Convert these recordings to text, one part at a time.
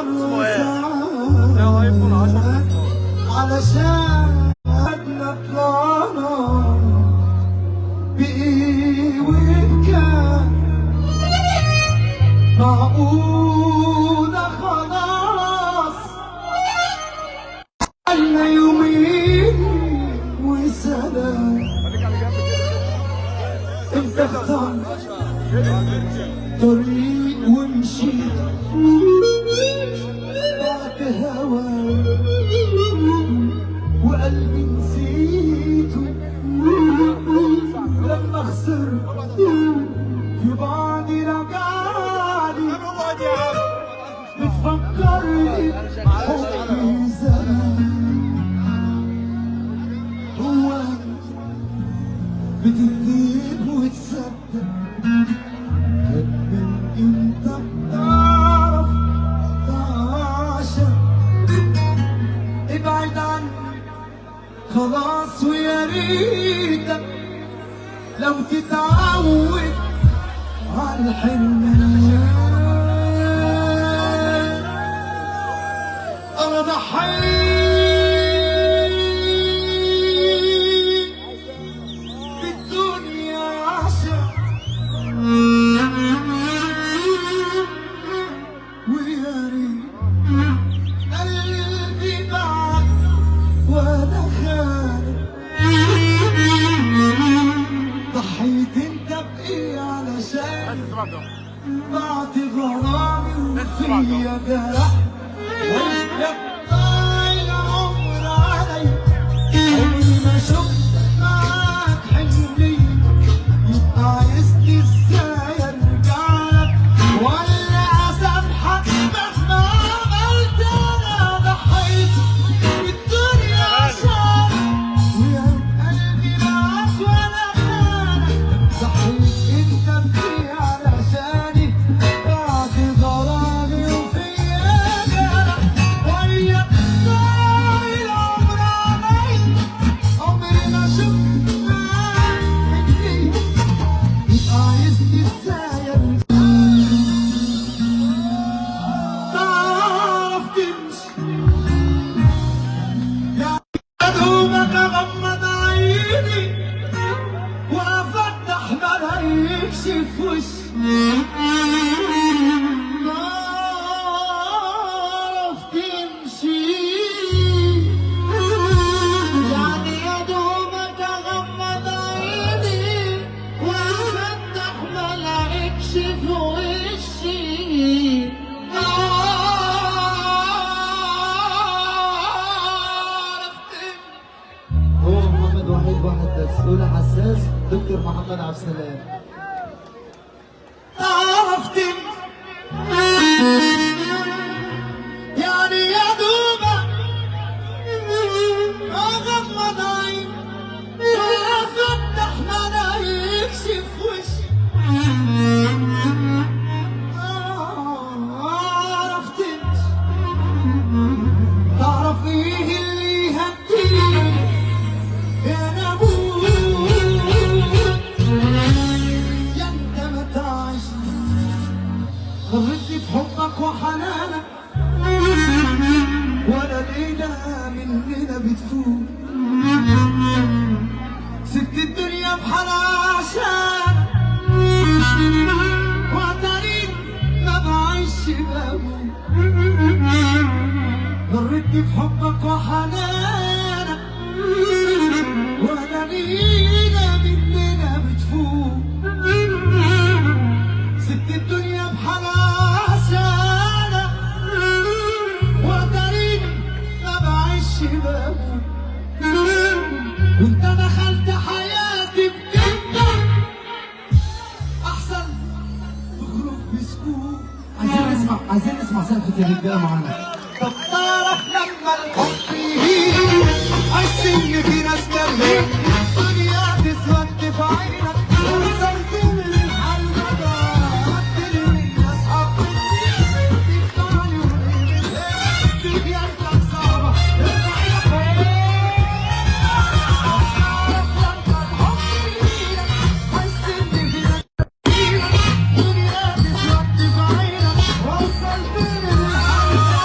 اسمه ايه؟ ده ايفون 10 علشان طلعنا بإيه وبكام معقولة خلاص قالنا يومين وسلام. انت اخترت طريق ومشيت بعد هواك وقلبي نسيته لما خسرت في بعضي رجعلي بتفكرني بحبي زمان. هو بتكذب وتصدق من انت بتعرف تعاشق ابعد عني خلاص ويا ريتك لو تتعود على الحرمان. انا ضحيت بالدنيا عشان ويا ريت قلبي بعد وانا خالد. ضحيت انت بايه علشان بعت غرامي وفيا جرح وانت طايل عمر علي. عمري ما شفت معاك حلمي يبقى عايزني ازاي ارجع لك ولا اسامحك مهما عملت. انا ضحيت بالدنيا عشان ويا قلبي معاك وانا خانك. ضحيت انت بيه علشاني بعد غرامي وفيا جرح ويا طايل عمر علي. عمري ما شفت معاك حلمي يبقى عايزني ازاي ارجع. تعرف تمشي يا دوبك اغمض عيني وافتح ملاقيكش في وشي. تعرف تمشي يعني يا دوبك اغمض عيني وافتح ملاقيكش في وشي. هو محمد وحيد واحد بس. أولى حساس دكتور محمد عبد السلام. تعرف يعني يا دوبك اغمض عيني وافتح ملاقيكش في وشي. تعرف تمشي تعرف ايه اللي يهديك يا نبوك يا انت ما تعيش. غرتني بحبك وحنانك ولا ليلة مننا بتفوت. سبت الدنيا بحالها عشانك وعتريت ما بعيش بموت. غرتني بحبك وحنانك ولا ليلة مننا بتفوت. سبت الدنيا بحالها عشانك وعتريت ما بعيش بموت. وانت دخلت حياتي بكلمة احسن تخرج بسكوت. عايزين نسمع سقفة الرجالة معانا. طب تعرف لما الحب يهيج عايزين في ناس جنبك الدنيا تسود في عينك وصلت من الحال بدا قتل من اصحاب تفكرني وقيمة ايه بيدك صعبة الدنيا تسود في عينك وصلت من الحال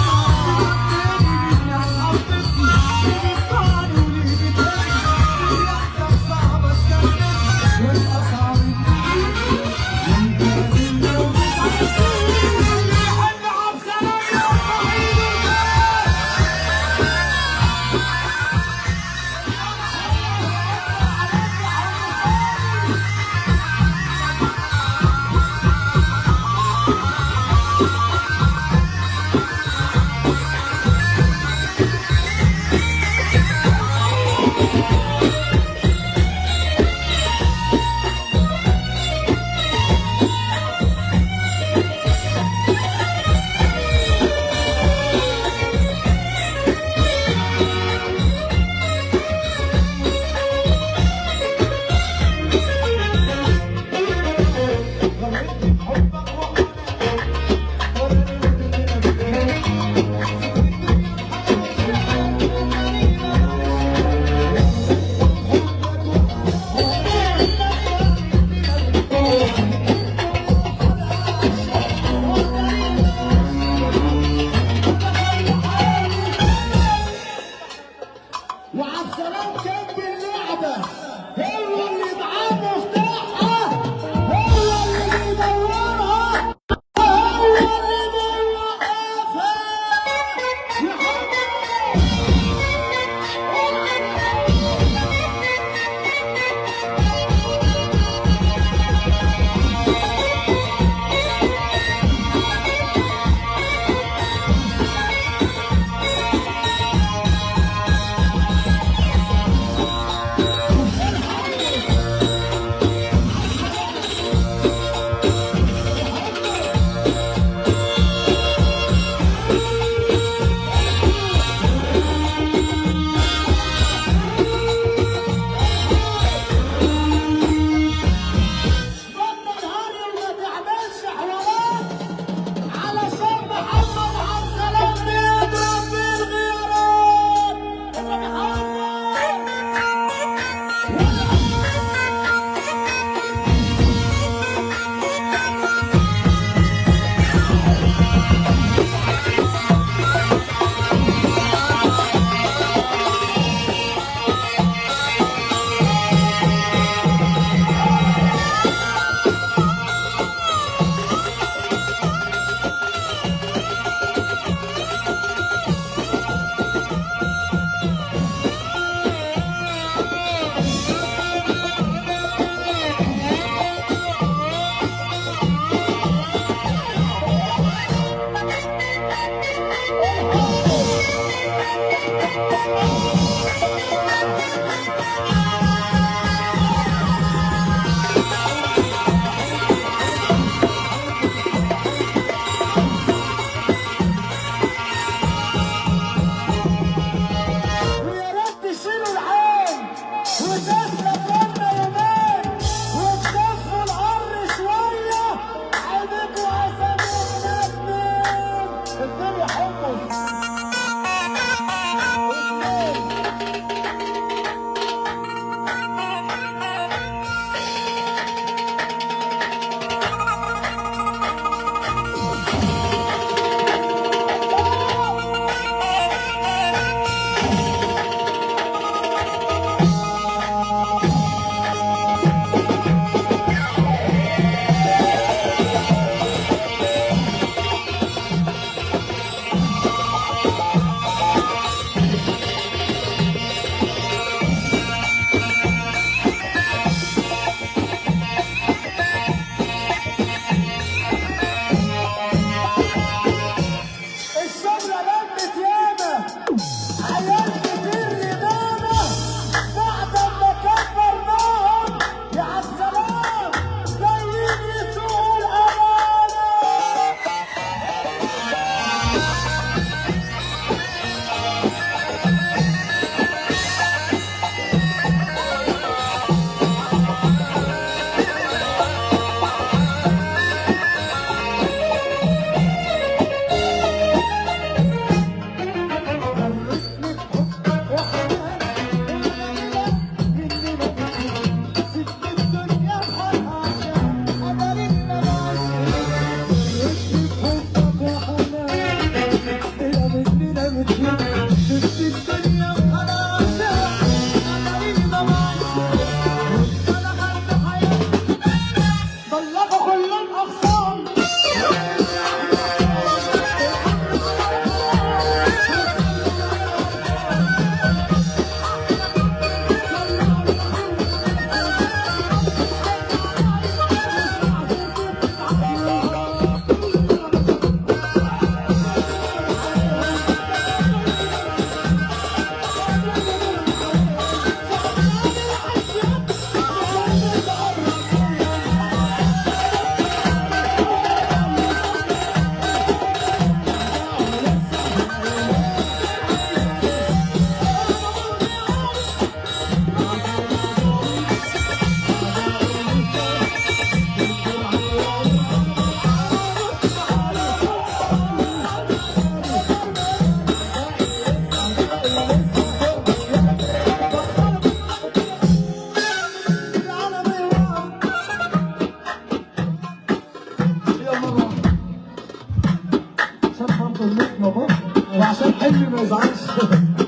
وعشان حلمي ما يزعلش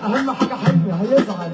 اهم حاجه حلمي هيزعل